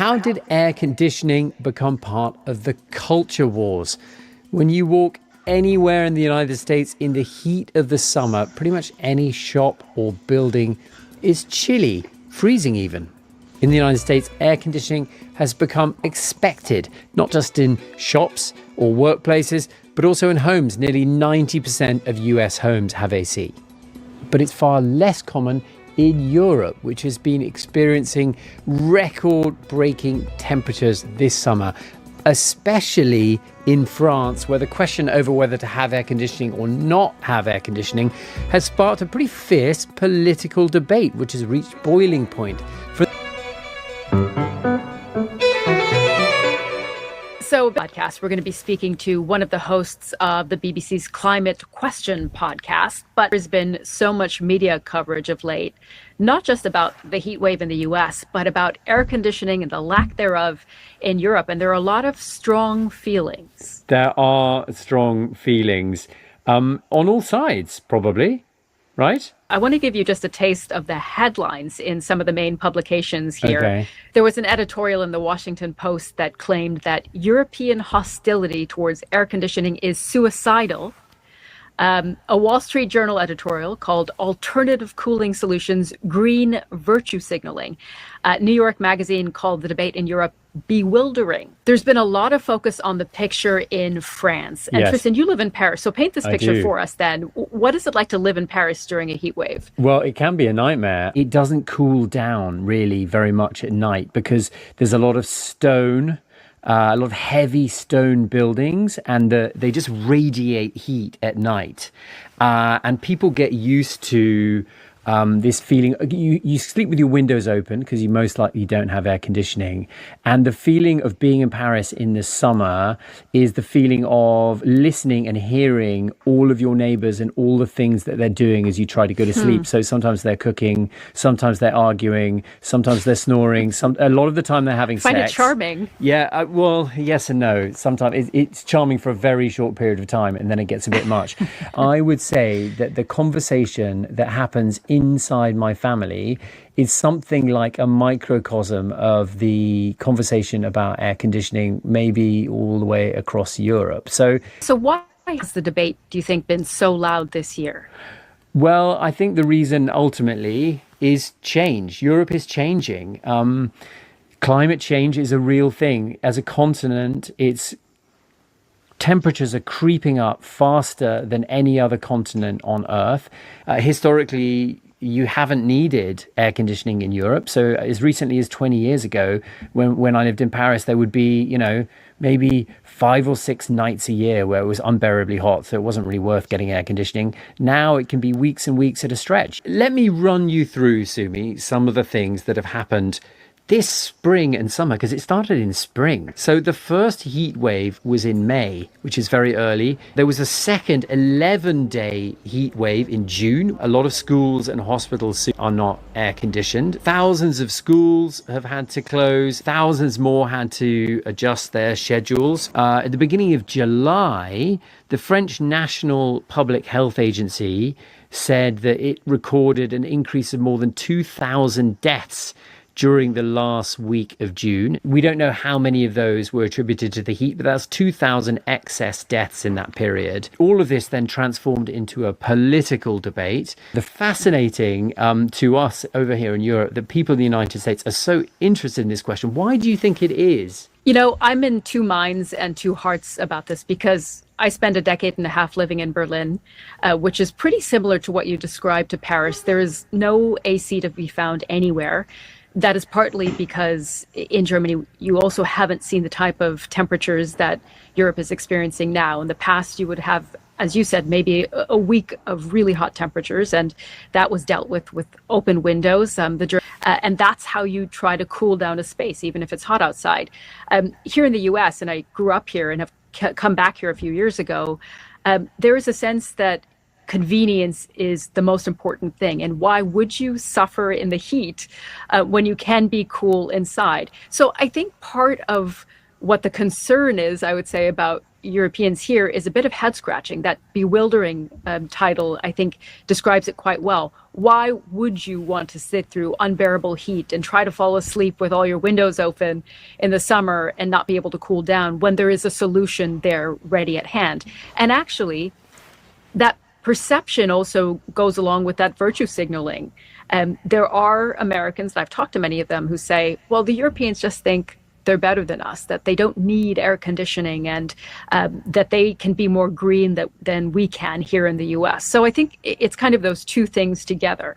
How did air conditioning become part of the culture wars? When you walk anywhere in the United States in the heat of the summer, pretty much any shop or building is chilly, freezing even. In the United States, air conditioning has become expected, not just in shops or workplaces, but also in homes. Nearly 90% of US homes have AC. But it's far less common in Europe, which has been experiencing record-breaking temperatures this summer, especially in France, where the question over whether to have air conditioning or not have air conditioning has sparked a pretty fierce political debate, which has reached boiling point. So, podcast, we're going to be speaking to one of the hosts of the BBC's Climate Question podcast, but there's been so much media coverage of late, not just about the heat wave in the US, but about air conditioning and the lack thereof in Europe. And there are a lot of strong feelings. There are strong feelings on all sides, probably, right? I want to give you just a taste of the headlines in some of the main publications here. Okay. There was an editorial in the Washington Post that claimed that European hostility towards air conditioning is suicidal. A Wall Street Journal editorial called Alternative Cooling Solutions Green Virtue Signaling. New York Magazine called the debate in Europe bewildering. There's been a lot of focus on the picture in France. And Yes. Tristan, you live in Paris, so paint this I picture do. for us then. What is it like to live in Paris during a heat wave? Well, it can be a nightmare. It doesn't cool down really very much at night because there's a lot of stone, a lot of heavy stone buildings, and they just radiate heat at night. And people get used to this feeling. You sleep with your windows open because you most likely don't have air conditioning. And the feeling of being in Paris in the summer is the feeling of listening and hearing all of your neighbors and all the things that they're doing as you try to go to sleep. So sometimes they're cooking, sometimes they're arguing, sometimes they're snoring. A lot of the time they're having sex. Find it charming. Yeah, well, yes and no. Sometimes it's charming for a very short period of time and then it gets a bit much. I would say that the conversation that happens inside my family is something like a microcosm of the conversation about air conditioning, maybe all the way across Europe. So why has the debate, do you think, been so loud this year? Well, I think the reason ultimately is change. Europe is changing. Climate change is a real thing. As a continent, temperatures are creeping up faster than any other continent on Earth. Historically, you haven't needed air conditioning in Europe. So as recently as 20 years ago, when I lived in Paris, there would be, maybe 5 or 6 nights a year where it was unbearably hot. So it wasn't really worth getting air conditioning. Now it can be weeks and weeks at a stretch. Let me run you through, Sumi, some of the things that have happened this spring and summer, because it started in spring. So the first heat wave was in May, which is very early. There was a second 11-day heat wave in June. A lot of schools and hospitals are not air conditioned. Thousands of schools have had to close. Thousands more had to adjust their schedules. At the beginning of July, the French National Public Health Agency said that it recorded an increase of more than 2,000 deaths during the last week of June. We don't know how many of those were attributed to the heat, but that's 2,000 excess deaths in that period. All of this then transformed into a political debate. The fascinating to us over here in Europe, that people in the United States are so interested in this question. Why do you think it is? I'm in two minds and two hearts about this because I spent a decade and a half living in Berlin, which is pretty similar to what you described to Paris. There is no AC to be found anywhere. That is partly because in Germany, you also haven't seen the type of temperatures that Europe is experiencing now. In the past, you would have, as you said, maybe a week of really hot temperatures, and that was dealt with open windows. And that's how you try to cool down a space, even if it's hot outside. Here in the US, and I grew up here and have come back here a few years ago, there is a sense that convenience is the most important thing. And why would you suffer in the heat when you can be cool inside? So I think part of What the concern is, I would say, about Europeans here is a bit of head scratching. That bewildering title, I think, describes it quite well. Why would you want to sit through unbearable heat and try to fall asleep with all your windows open in the summer and not be able to cool down when there is a solution there ready at hand? And actually, that perception also goes along with that virtue signaling. There are Americans, and I've talked to many of them, who say, well, the Europeans just think they're better than us, that they don't need air conditioning, and that they can be more green than we can here in the US. So I think it's kind of those two things together.